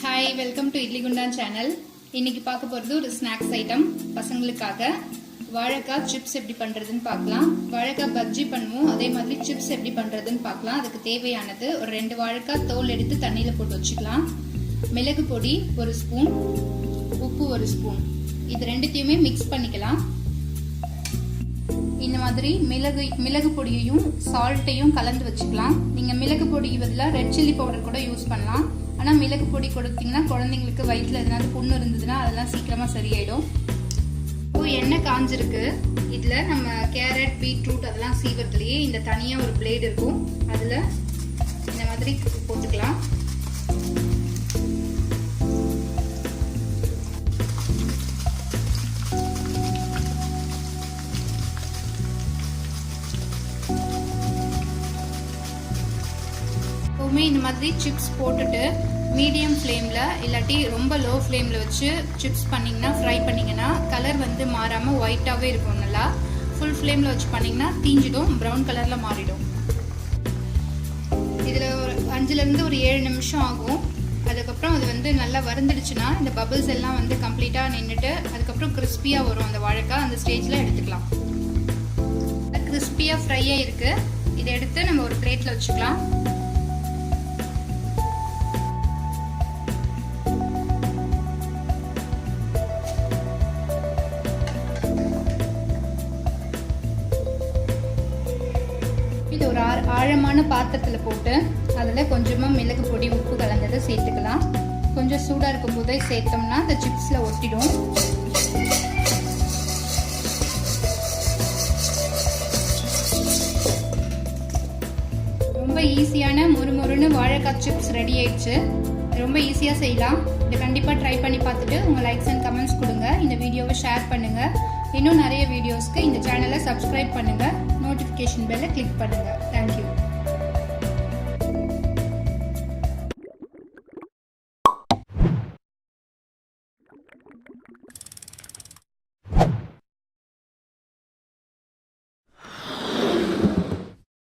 Hi, welcome to Idly Kundaan channel. இன்னைக்கு பார்க்க போறது ஒரு ஸ்நாக்ஸ் ஐட்டம் பசங்களுக்காக வாழைக்காய் சிப்ஸ் எப்படி பண்றதுன்னு பார்க்கலாம். வாழைக்காய் பஜ்ஜி பண்ணுவோம், அதே மாதிரி சிப்ஸ் எப்படி பண்றதுன்னு பார்க்கலாம். அதுக்கு தேவையானது ஒரு 2 வாழைக்காய் தோல் எடுத்து தண்ணியில போட்டு வச்சுக்கலாம். மிளகு பொடி 1 ஸ்பூன், உப்பு 1 ஸ்பூன். இது ரெண்டுத்தையுமே மிக்ஸ் பண்ணிக்கலாம். இந்த மாதிரி மிளகு பொடியையும் சால்ட்டையும் கலந்து வச்சுக்கலாம். நீங்க மிளகு பொடிக்கு பதிலாக ரெட் சில்லி பவுடர் கூட யூஸ் பண்ணலாம். ஆனா மிளகு பொடி கொடுத்தீங்கன்னா குழந்தைங்களுக்கு வயிற்றுல எதனால புண்ணு இருந்ததுன்னா அதெல்லாம் சீக்கிரமா சரியாயிடும். இப்போ எண்ணெய் காஞ்சிருக்கு. இதுல நம்ம கேரட், பீட்ரூட் அதெல்லாம் சீவறதுலயே இந்த தனியா ஒரு பிளேட் இருக்கும். அதுல இந்த மாதிரி போட்டுக்கலாம். இந்த மாதிரி சிப்ஸ் போட்டுட்டு மீடியம் ஃப்ளேம்ல இல்லாட்டி ரொம்ப லோ ஃப்ளேம்ல வச்சு சிப்ஸ் பண்ணீங்கன்னா ஃப்ரை பண்ணீங்கன்னா கலர் வந்து மாறாம ஒயிட்டாவே இருக்கும். நல்லா ஃபுல் ஃப்ளேம்ல வச்சு பண்ணீங்கன்னா தீஞ்சிடும், ப்ரௌன் கலர்ல மாறிடும். இதுல ஒரு 5ல இருந்து ஒரு 7 நிமிஷம் ஆகும். அதுக்கப்புறம் அது வந்து நல்லா வறுந்துடுச்சுன்னா இந்த பபிள்ஸ் எல்லாம் வந்து கம்ப்ளீட்டா நின்றுட்டு அதுக்கப்புறம் கிறிஸ்பியா வரும் அந்த வாழைக்காய். அந்த ஸ்டேஜ்ல எடுத்துக்கலாம். கிறிஸ்பியா ஃப்ரையா இருக்கு. இதை எடுத்து நம்ம ஒரு பிளேட்ல வச்சுக்கலாம். இது ஒரு ஆழமான பாத்திரத்துல போட்டு அதுல கொஞ்சமா மிளகு பொடி, உப்பு கலந்ததை சேர்த்துக்கலாம். கொஞ்சம் சூடா இருக்கும் போதே சேர்த்தோம்னா அந்த சிப்ஸ்ல ஒட்டிடும். ரொம்ப ஈஸியான மொறுமொறுன்னு வாழைக்காய் சிப்ஸ் ரெடி ஆயிடுச்சு. ரொம்ப ஈஸியா செய்யலாம். இதை கண்டிப்பா ட்ரை பண்ணி பார்த்துட்டு உங்க லைக்ஸ் அண்ட் கமெண்ட்ஸ் கொடுங்க. இந்த வீடியோவை ஷேர் பண்ணுங்க. இன்னும் நிறைய வீடியோஸ்க்கு இந்த சேனலை சப்ஸ்கிரைப் பண்ணுங்க. நோட்டிஃபிகேஷன் பெல்லை கிளிக் பண்ணுங்க. தேங்க்யூ.